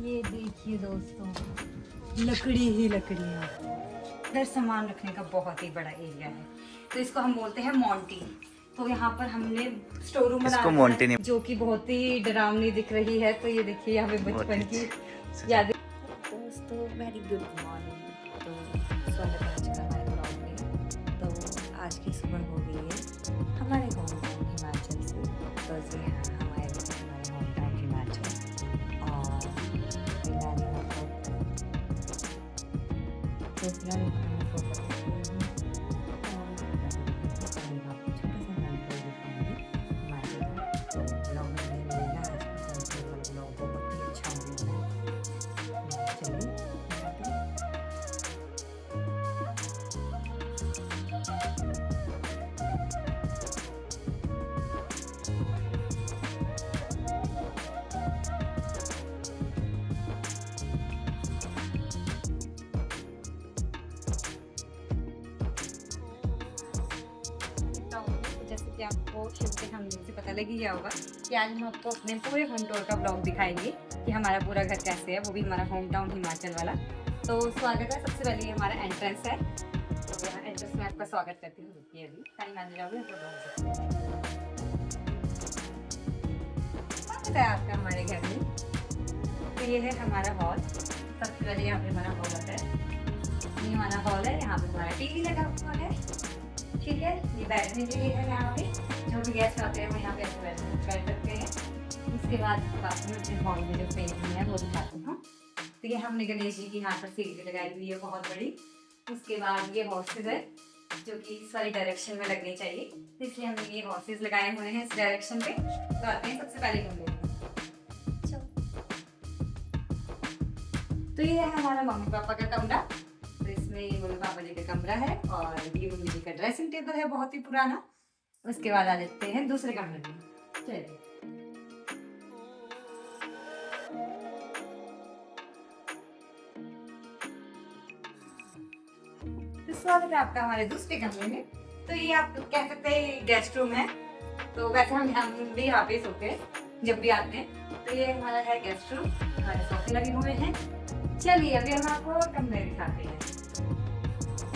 ये देखिए दोस्तों, लकड़ी ही लकड़ियाँ। इधर सामान रखने का बहुत ही बड़ा एरिया है, तो इसको हम बोलते हैं मोंटी। तो यहाँ पर हमने स्टोर रूम बना रखा है, जो कि बहुत ही डरावनी दिख रही है। तो ये देखिए यहाँ पे बचपन की यादें। दोस्तों वेरी गुड मॉर्निंग। तो स्वागत है आज का हमारे ब्लॉग में। तो आज की सुबह हो गई है हमारे होम टाउन हिमाचल से। तो जी हाँ, हमारे होम टाउन हिमाचल। और फिलहाल यहाँ पर तो फिलहाल यहाँ पर फोकस करती हूँ और आपको छोटा सा मोमेंट दिखाऊंगी हिमाचल का। तो ब्लॉग में मिलेगा आज का संपूर्ण ब्लॉग बहुत ही अच्छा होने वाला है। चलिए दिखाते हैं। जैसे कि आपको शुरू से हम से पता लग ही गया होगा कि आज हम आपको अपने पूरे होम टूर का ब्लॉग दिखाएंगे कि हमारा पूरा घर कैसे है, वो भी हमारा होम टाउन हिमाचल वाला। तो स्वागत है। सबसे पहले ये हमारा एंट्रेंस है, तो यहाँ एंट्रेंस में आपका स्वागत करती हूँ। रुकिए अभी टाइम आने जाओगे स्वागत है आपका हमारे घर में। तो ये है हमारा हॉल। सबसे पहले यहाँ पे हमारा हॉल होता है। ये हमारा हॉल है, यहाँ पे हमारा टीवी लगा हुआ है, ठीक है। ये बैठने के लिए है, यहाँ पे जो भी गेस्ट आते हैं वो यहाँ पे ऐसे बैठ सकते हैं। उसके बाद बाथरूम में अपने हॉल में जो पेंटिंग है वो दिखाती हूँ। तो ये हमने गणेश जी की यहाँ पर सीढ़ी लगाई हुई है बहुत बड़ी। उसके बाद ये हॉर्सेज है जो कि इस वाली डायरेक्शन में लगनी चाहिए, तो इसलिए हमने ये हॉर्सेज लगाए हुए हैं इस डायरेक्शन पे। तो आते हैं सबसे पहले कमरे में। तो ये है हमारा मम्मी पापा का कमरा। तो इसमें ये मम्मी पापा जी का कमरा है और ये मम्मी जी का ड्रेसिंग टेबल है बहुत ही पुराना। उसके बाद आ जाते हैं दूसरे कमरे में। चलिए तो स्वागत है आपका हमारे दूसरे कमरे में। तो ये आप कह सकते हैं गेस्ट रूम है। तो वैसे हम भी यहाँ पे सोते हैं जब भी आते हैं। तो ये हमारा है गेस्ट रूम, हमारे सोफे लगे हुए हैं। चलिए अभी हम आपको कमरे दिखाते हैं।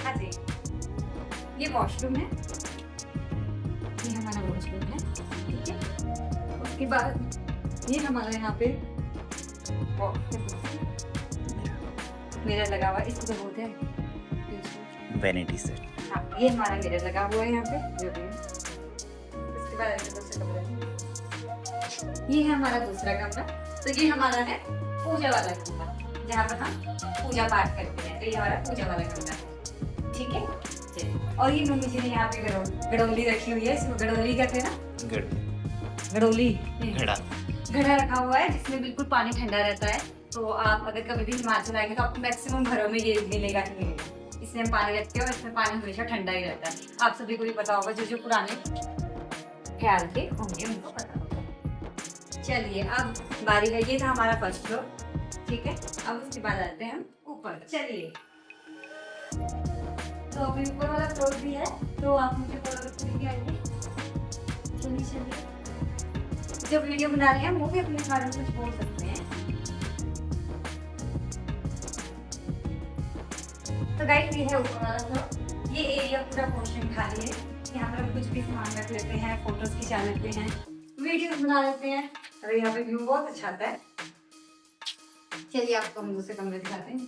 हाँ जी, ये वॉशरूम है, ये हमारा वॉशरूम है, ठीक है। उसके बाद ये हमारा यहाँ पे मिरर लगा हुआ है, इसको तो बोलते हैं वैनिटी सेट। हाँ, ये हमारा मिरर लगा हुआ है यहाँ पे जो भी है। उसके बाद दूसरा कमरा, ये है हमारा दूसरा कमरा। तो ये हमारा है पूजा वाला कमरा, जहाँ पर हम पूजा पाठ करते हैं। तो ये हमारा पूजा वाला कमरा है, ठीक है। और ये मम्मी जी ने यहाँ पे गड़ोली रखी हुई है। इसमें गड़ोली कहते हैं ना, गड़ोली घड़ा रखा हुआ है जिसमें बिल्कुल पानी ठंडा रहता है। तो आप अगर कभी भी हिमाचल आएंगे तो आपको मैक्सिमम घरों में ये मिलेगा ही मिलेगा। इसमें हम पानी रखते हैं और इसमें पानी हमेशा ठंडा ही रहता है। आप सभी को भी पता होगा, जो पुराने ख्याल के होंगे उनको पता होगा। चलिए अब बारी है, ये था हमारा फर्स्ट फ्लोर, ठीक है। अब उसके बाद आते हैं हम ऊपर। चलिए तो अभी ऊपर वाला फ्लोर भी है, तो आप मुझे फॉलो आइए। चलिए जो वीडियो बना रहे हैं वो भी अपने बारे में कुछ बोल सकते हैं। तो गाइस ये है ऊपर वाला फ्लोर। ये एरिया पूरा पोर्शन खाली है, यहाँ पर हम कुछ भी सामान रख लेते हैं, फोटोज खिंचा लेते हैं, वीडियोस बना लेते हैं। और यहाँ पे व्यू बहुत अच्छा आता है। चलिए आपको हम दूसरे कमरे दिखाते हैं।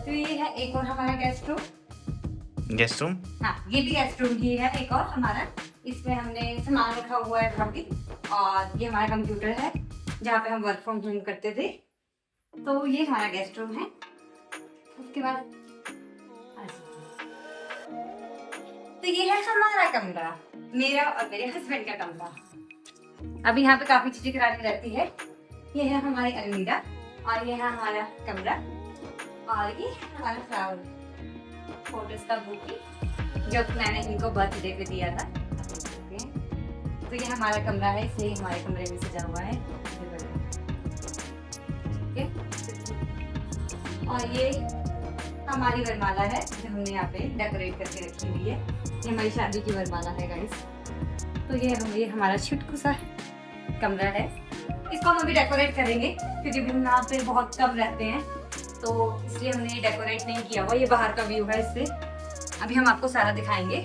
तो ये है एक और हमारा गेस्ट रूम। हाँ, ये भी गेस्ट रूम ही है एक और हमारा। इसमें हमने सामान रखा हुआ है काफी। और ये हमारा कंप्यूटर है जहाँ पे हम वर्क फ्रॉम होम करते थे। तो ये हमारा गेस्ट रूम है। उसके बाद तो ये है हमारा कमरा, मेरा और मेरे हस्बैंड का कमरा। अभी यहाँ पे काफी चीजें करानी रहती है। ये है हमारी अलमीरा और ये है हमारा कमरा। और ये हमारा फ्लावर फोटोज का बुक जो मैंने इनको बर्थडे पे दिया था। तो ये हमारा कमरा है, इसलिए हमारे कमरे में सजा हुआ है, ठीक है। और ये हमारी वरमाला है जो हमने यहाँ पे डेकोरेट करके रखी हुई है। ये हमारी शादी की वरमाला है गाइस। तो ये हमारा छुटकू सा कमरा है। इसको हम अभी डेकोरेट करेंगे क्योंकि हम यहाँ पे बहुत कम रहते हैं, तो इसलिए हमने डेकोरेट नहीं किया हुआ। ये बाहर का व्यू है, इससे अभी हम आपको सारा दिखाएंगे।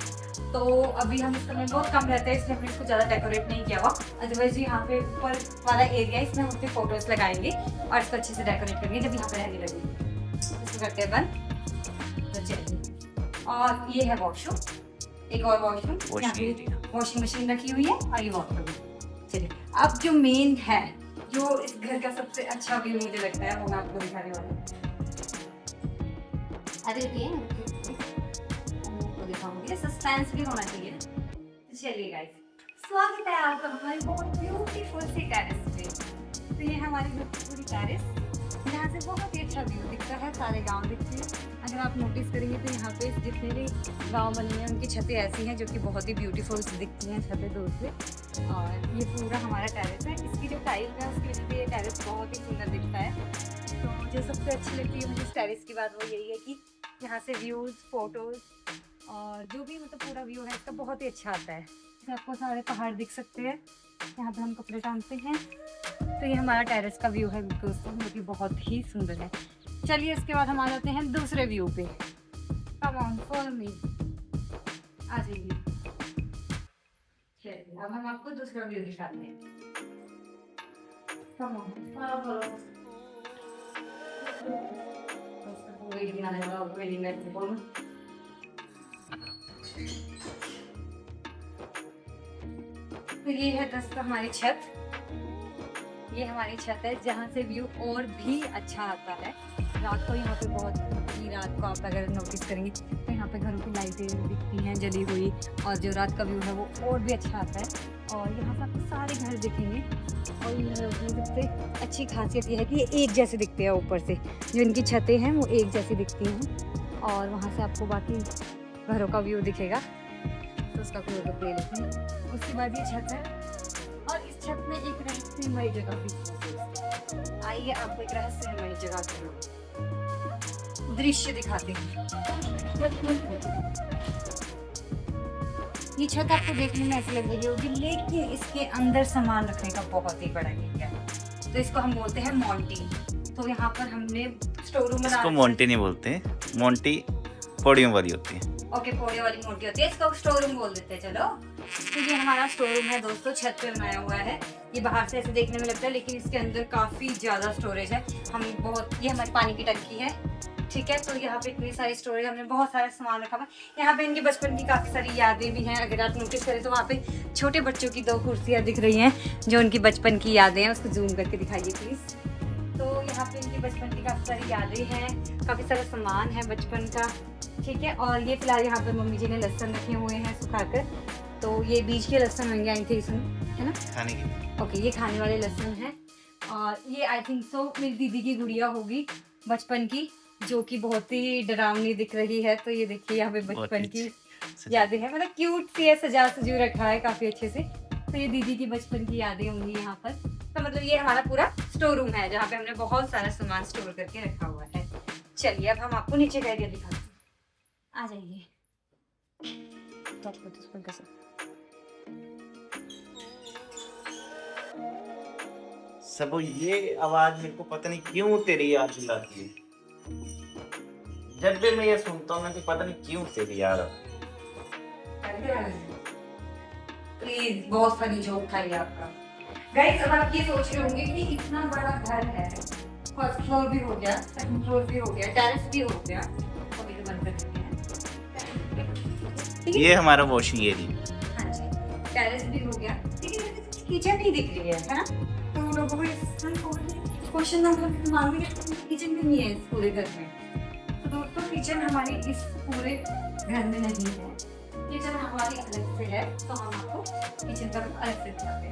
तो अभी हम इस समय बहुत कम रहते हैं, इसलिए हमने इसको ज़्यादा डेकोरेट नहीं किया हुआ। अदरवाइज यहाँ पे ऊपर वाला एरिया, इसमें हम अपने फोटोज लगाएंगे और इसको अच्छे से डेकोरेट करेंगे जब यहाँ पे रहने लगेंगे। इसको करते हैं बंद, तो चलिए। और ये है वॉशरूम, एक और वॉशरूम, वॉशिंग मशीन रखी हुई है और ये वॉशरूम। चलिए अब जो मेन है, जो इस घर का सबसे अच्छा व्यू मुझे लगता है, वो मैं आपको दिखाने वाली हूँ। अरे ये दिखाऊंगी, सस्पेंस भी होना चाहिए। तो चलिए गाइस, स्वागत है आपका हमारी बहुत ब्यूटीफुल सी टेरेस पे। तो ये हमारी पूरी टेरेस, यहाँ से बहुत ही अच्छा व्यू दिखता है, सारे गांव दिखते हैं। अगर आप नोटिस करेंगे तो यहाँ पे जितने भी गांव बने हैं उनकी छतें ऐसी हैं जो कि बहुत ही ब्यूटीफुल दिखती हैं छतें दूर से। और ये पूरा हमारा टेरेस है, इसकी जो टाइल है उसकी वजह से ये टेरेस बहुत ही सुंदर दिखता है। तो मुझे सबसे अच्छी लगती है मुझे इस टेरेस की बात वो यही है कि यहाँ से व्यूज़, फोटोज़ और जो भी मतलब पूरा व्यू है इसका बहुत ही अच्छा आता है। इससे आपको सारे पहाड़ दिख सकते हैं, यहाँ पे हम कपड़े टांगते हैं। तो ये हमारा टेरेस का व्यू है दोस्तों, जो कि बहुत ही सुंदर है। चलिए इसके बाद हम आ जाते हैं दूसरे व्यू पे। कम ऑन फॉलो मी, आ जाइए। चलिए अब हम आपको दूसरा व्यू दिखाते हैं। Come on follow. तो ये है दोस्तों हमारी छत, ये हमारी छत है जहाँ से व्यू और भी अच्छा आता है। रात को यहाँ पे बहुत ही, रात को आप अगर नोटिस करेंगे तो यहाँ पे घरों की लाइटें दिखती हैं जली हुई, और जो रात का व्यू है वो और भी अच्छा आता है। और यहाँ पे आपको सारे घर दिखेंगे, और इन घरों की सबसे अच्छी खासियत ये है कि ये एक जैसे दिखते हैं। ऊपर से जो इनकी छतें हैं वो एक जैसी दिखती हैं, और वहाँ से आपको बाकी घरों का व्यू दिखेगा। तो उसका कोई लोग ले लेते हैं। उसके बाद ये छत है, और इस छत में एक रहस्यमयी जगह भी है। आइए आपको एक रहस्यमयी जगह का दृश्य दिखाते हैं। ये छत आपको देखने में ऐसी लग रही होगी, लेकिन इसके अंदर सामान रखने का बहुत ही बड़ा एरिया है। तो इसको हम बोलते हैं मोंटी। तो यहाँ पर हमने स्टोर रूम बना, इसको मोंटी नहीं बोलते, मोंटी पौड़ियों वाली होती है। ओके, पौड़ियों वाली मोंटी होती है, इसको स्टोर रूम बोल देते हैं। चलो, तो ये हमारा स्टोर रूम है दोस्तों, छत पे बनाया हुआ है। ये बाहर से ऐसे देखने में लगता है, लेकिन इसके अंदर काफ़ी ज़्यादा स्टोरेज है। ये हमारी पानी की टंकी है, ठीक है। तो यहाँ पे इतनी सारी स्टोरेज, हमने बहुत सारा सामान रखा हुआ है। यहाँ पे इनके बचपन की काफ़ी सारी यादें भी हैं। अगर आप नोटिस करें तो वहाँ पे छोटे बच्चों की 2 कुर्सियाँ दिख रही हैं, जो उनकी बचपन की यादें हैं। उसको जूम करके दिखाइए प्लीज़। तो यहाँ पे इनकी बचपन की काफ़ी सारी यादें हैं, काफ़ी सारा सामान है बचपन का, ठीक है। और ये फिलहाल यहाँ पर मम्मी जी ने लहसुन रखे हुए हैं सुखाकर। तो ये बीज के लहसुन होंगे आई थिंक, इसमें है ना, खाने के। ओके, ये खाने वाले लहसुन हैं। और ये आई थिंक सो मेरी दीदी की गुड़िया होगी बचपन की, जो कि बहुत ही डरावनी दिख रही है। तो ये देखिए यहाँ पे बचपन की यादें हैं, मतलब क्यूट सी है, सजू रखा है काफ़ी अच्छे से। तो ये दीदी की बचपन की यादें होंगी यहाँ पर। तो मतलब ये हमारा पूरा स्टोर रूम है, जहाँ पे हमने बहुत सारा सामान स्टोर करके रखा हुआ है। चलिए अब हम आपको नीचे का एरिया दिखाते हैं, आ जाइए। सब ये आवाज मेरे को पता नहीं क्यों तेरी याद दिलाती है। जब भी मैं ये सुनता हूँ ना, तो पता नहीं क्यों तेरी याद आती है। प्लीज, बहुत फनी जोक था ये आपका। गाइस, अब आप ये सोच रहे होंगे कि इतना बड़ा घर है, फर्स्ट फ्लोर भी हो गया, सेकंड फ्लोर भी हो गया, टेरेस भी हो गया, तो ये बंद कर देते हैं। ये हमारा वॉशिंग एरिया। हाँ जी, टेरेस भी हो गया, लेकिन किचन नहीं दिख रही है ना। तो लोगों को क्वेश्चन मालूम है कि किचन भी नहीं है इस पूरे घर में। तो दोस्तों, किचन हमारी इस पूरे घर में नहीं है, किचन हमारी अलग से है। तो हम आपको किचन का अलग से दिखाते हैं।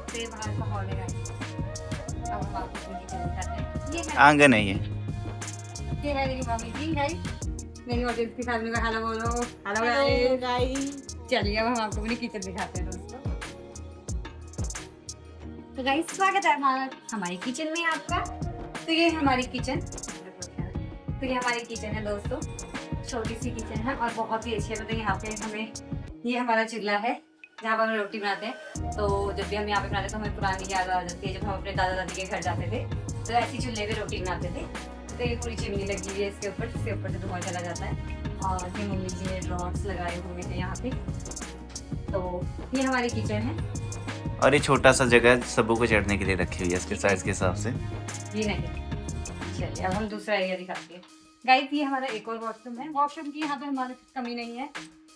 चलिए, बाहर का हॉल है, अब हम आपको किचन दिखाते हैं। ये आंगन है, ये है मेरी मम्मी जी। गाइस, मेरी ऑडियंस के सामने में हेलो बोलो। Hello guys. चलिए अब हम आपको अपनी किचन दिखाते हैं दोस्तों। तो गाइस, स्वागत है हमारी किचन में आपका। तो ये हमारी किचन। तो तो ये हमारी किचन है दोस्तों, छोटी सी किचन है और बहुत ही अच्छी है। मतलब यहाँ पे हमें, ये हमारा चूल्हा है जहाँ पर हम रोटी बनाते हैं। तो जब भी हम यहाँ पे बनाते हैं तो हमें पुरानी याद आ जाती है जब हम अपने दादा दादी के घर जाते थे, तो ऐसी चूल्हे पे रोटी बनाते थे। तो ये पूरी चिमनी लगी हुई है इसके ऊपर, जिसके ऊपर से धुआं चला जाता है। और ये मम्मी जी ने ड्रॉट्स लगाए हुए हैं यहाँ पे। तो ये हमारी किचन है। और ये छोटा सा जगह सबू को चढ़ने के लिए रखी हुई है इसके साइज के हिसाब से। ये नहीं, चलिए अब हम दूसरा एरिया दिखाते हैं। गाइस ये हमारा एक और वॉशरूम है। वॉशरूम की यहाँ पे हमारे कमी नहीं है,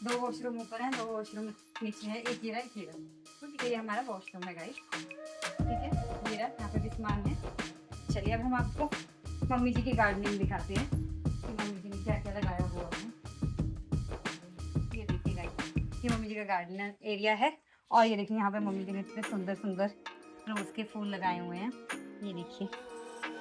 2 वॉशरूम ऊपर है, 2 वॉशरूम नीचे है, एक ये रहा, एक ये रहा। तो ठीक है, ये हमारा वॉशरूम है गाइस। ठीक है, ये रहा, यहाँ पे भी सामान है। चलिए अब हम आपको मम्मी जी की गार्डनिंग दिखाते हैं कि मम्मी जी ने क्या क्या लगाया हुआ है। ये देखिए गाइस, ये मम्मी जी का गार्डन एरिया है। और ये देखिए यहाँ पे मम्मी जी ने इतने सुंदर सुंदर रोज के फूल लगाए हुए हैं। ये देखिए,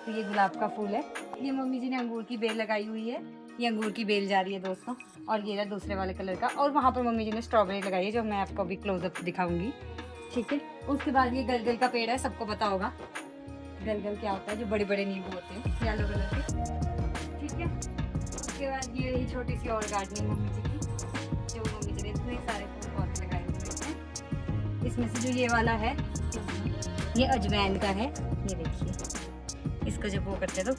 तो ये गुलाब का फूल है। ये मम्मी जी ने अंगूर की बेल लगाई हुई है, ये अंगूर की बेल जा रही है दोस्तों। और ये रहा दूसरे वाले कलर का। और वहाँ पर मम्मी जी ने स्ट्रॉबेरी लगाई है जो मैं आपको अभी क्लोजअप दिखाऊंगी। ठीक है, उसके बाद ये गलगल का पेड़ है, सबको पता होगा गलगल क्या होता है, जो बड़े बड़े नींबू होते हैं येलो कलर के। ठीक है, उसके बाद ये छोटी सी और गार्डनिंग मम्मी जी की, जो मम्मी जी ने इतने सारे फूल पौधे लगाए हुए हैं। इसमें से जो ये वाला है ये अजवैन का है। ये देखिए, इसको जब वो करते हैं तो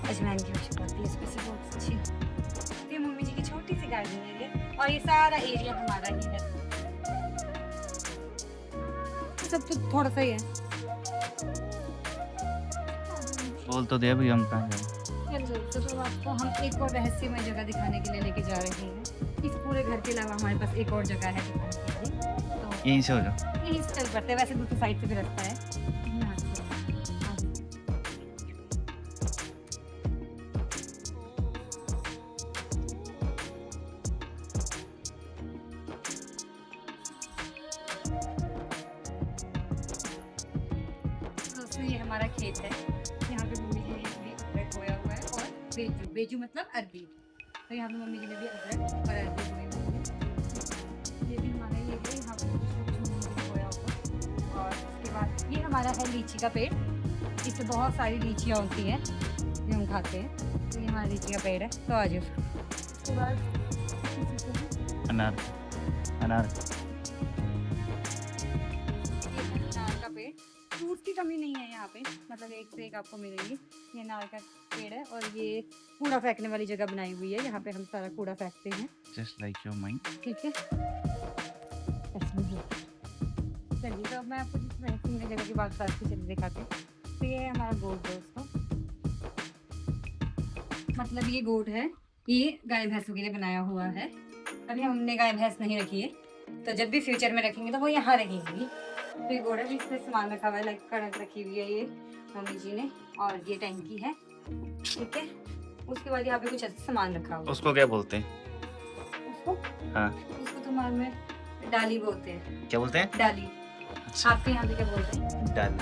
अजवाइन की खुशबू आती है इसमें से बहुत अच्छी। तो ये मम्मी जी की छोटी सी गार्डन है और ये सारा एरिया हमारा ही है। सब तो थोड़ा सा ही है। बोल तो दे अभी हम कहाँ जाएं। तो आपको हम एक और रहस्यमय जगह दिखाने के लिए लेके जा रहे हैं। इस पूरे घर के अलावा हमारे पास एक और जगह है दिखाने के लिए। तो यहीं से हो जाओ। यहीं से चल पड़ते हैं, वैसे दूसरी साइड से भी रास्ता है। ये हमारा खेत है, यहाँ पे मम्मी जी ने भी अदरक बोया हुआ है और बेजू, बेजू मतलब अरबी। तो यहाँ पे मम्मी जी ने भी अदरक और अरबी बोए हुए हैं। ये भी हमारा ये है, यहाँ पे कुछ मम्मी जी ने बोया हुआ। और उसके बाद ये हमारा है लीची का पेड़। इससे बहुत सारी लीचियाँ होती हैं जो हम खाते हैं। तो ये हमारा लीची का पेड़ है। तो आ जाओ। उसके बाद अनार, अनार अनार का पेड़। फ्रूट की कमी नहीं है यहाँ पे, मतलब एक से एक आपको मिलेगी। ये अनार का पेड़ है और ये कूड़ा फेंकने वाली जगह बनाई हुई है, यहाँ पे हम सारा कूड़ा फेंकते हैं। Just like your mind. ठीक है, चलिए तो अब मैं आपको जिस महत्वपूर्ण जगह की बात करती चलिए दिखाते हैं। तो ये है हमारा गोट दोस्तों, मतलब ये गोट है, ये गाय भैंसों के लिए बनाया हुआ है। अभी हमने गाय भैंस नहीं रखी है, तो जब भी फ्यूचर में रखेंगे तो वो यहाँ रहेंगी। तो ये गोड़ा भी इसमें सामान रखा हुआ है, लाइक कड़क रखी हुई है ये मम्मी जी ने, और ये टैंकी है। ठीक है, उसके बाद यहाँ पे कुछ ऐसा सामान रखा हुआ है। उसको क्या बोलते हैं? उसको हाँ, उसको तो हमारे में डाली बोलते हैं। क्या बोलते हैं? डाली। अच्छा, आपके यहाँ पे क्या बोलते हैं? डाल।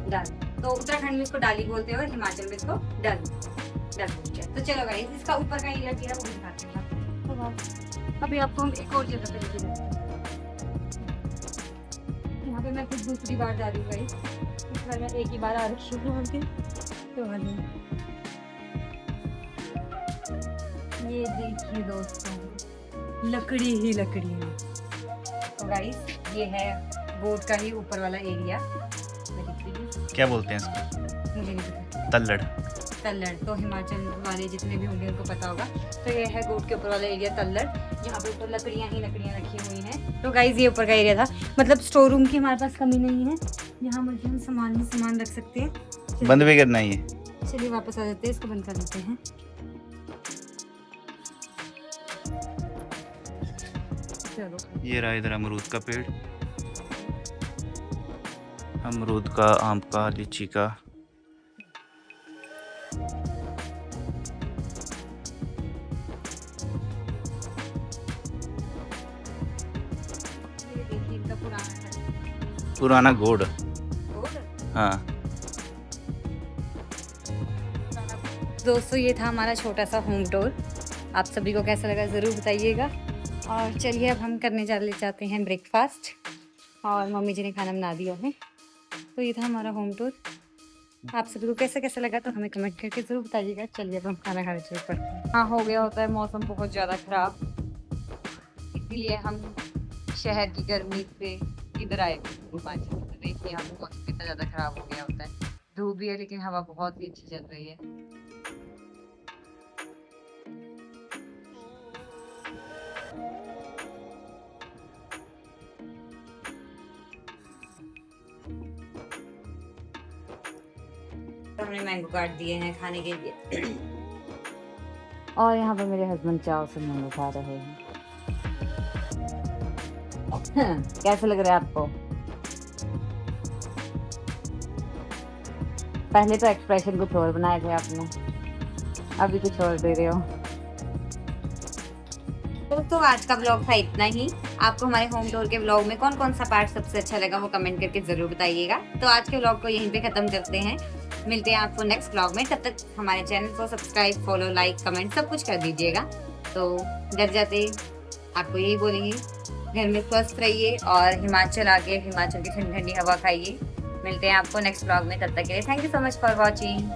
डाल। तो उत्तराखंड में इसको डाली बोलते हैं और हिमाचल में इसको डल बोलते हैं। तो चलो गाइस, इसका ऊपर का एरिया क्या है वो भी दिखाते हैं। अभी आपको हम एक और जगह पे लेके जाते हैं। यहाँ पे मैं कुछ दूसरी बार जा रही हूँ गाइस, इस बार मैं एक ही बार आ रखी हूँ यहाँ पे। तो ये देखिए दोस्तों, लकड़ी ही लकड़ी है। तो गाइस ये है बोट का ही ऊपर वाला एरिया। क्या बोलते हैं इसको? मुझे नहीं पता। तल्लड़। तल्लड़ तो हिमाचल वाले जितने भी होंगे उनको पता होगा। तो ये है गोट के ऊपर वाला एरिया तल्लड़, यहाँ पे तो लकड़ियाँ ही लकड़ियाँ रखी हुई हैं। तो गाइस ये ऊपर का एरिया था, मतलब स्टोर रूम की हमारे पास कमी नहीं है, यहाँ मर्जी हम सामान ही सामान रख सकते हैं। बंद भी करना ही है। चलिए वापस आ जाते हैं, इसको बंद कर देते हैं। चलो, ये रहा इधर अमरूद का पेड़, अमरूद का, आम का, लीची का। ये देखिए इनका पुराना गोड़। गोट। हाँ दोस्तों ये था हमारा छोटा सा होम टूर। आप सभी को कैसा लगा ज़रूर बताइएगा। और चलिए अब हम करने जाते हैं ब्रेकफास्ट, और मम्मी जी ने खाना बना दिया है। तो ये था हमारा होम टूर। आप सभी को कैसे कैसे लगा तो हमें कमेंट करके जरूर बताइएगा। चलिए अब हम खाना खाने शुरू करते हैं। हाँ, हो गया होता है मौसम बहुत ज़्यादा खराब, इसलिए हम शहर की गर्मी से इधर आए हिमाचल। देखिए यहाँ पे मौसम कितना ज़्यादा खराब हो गया होता है। धूप भी है लेकिन हवा बहुत ही अच्छी चल रही है। तो हमने मैंगो काट दिए हैं खाने के लिए और यहाँ पर मेरे हस्बैंड चाव से मैंगो खा रहे हैं। कैसे लग रहा है आपको? पहले तो एक्सप्रेशन कुछ और बनाए थे आपने, अभी कुछ और दे रहे हो। दोस्तों आज का ब्लॉग था इतना ही। आपको हमारे होम टूर के ब्लॉग में कौन कौन सा पार्ट सबसे अच्छा लगा वो कमेंट करके जरूर बताइएगा। तो आज के ब्लॉग को यहीं पे खत्म करते हैं। मिलते हैं आपको नेक्स्ट ब्लॉग में। तब तक हमारे चैनल को सब्सक्राइब, फॉलो, लाइक, कमेंट सब कुछ कर दीजिएगा। तो घर जाते आपको यही बोलेंगे, घर में स्वस्थ रहिए और हिमाचल आके हिमाचल की ठंडी ठंडी हवा खाइए। मिलते हैं आपको नेक्स्ट ब्लॉग में। तब तक के लिए thank you so much for watching.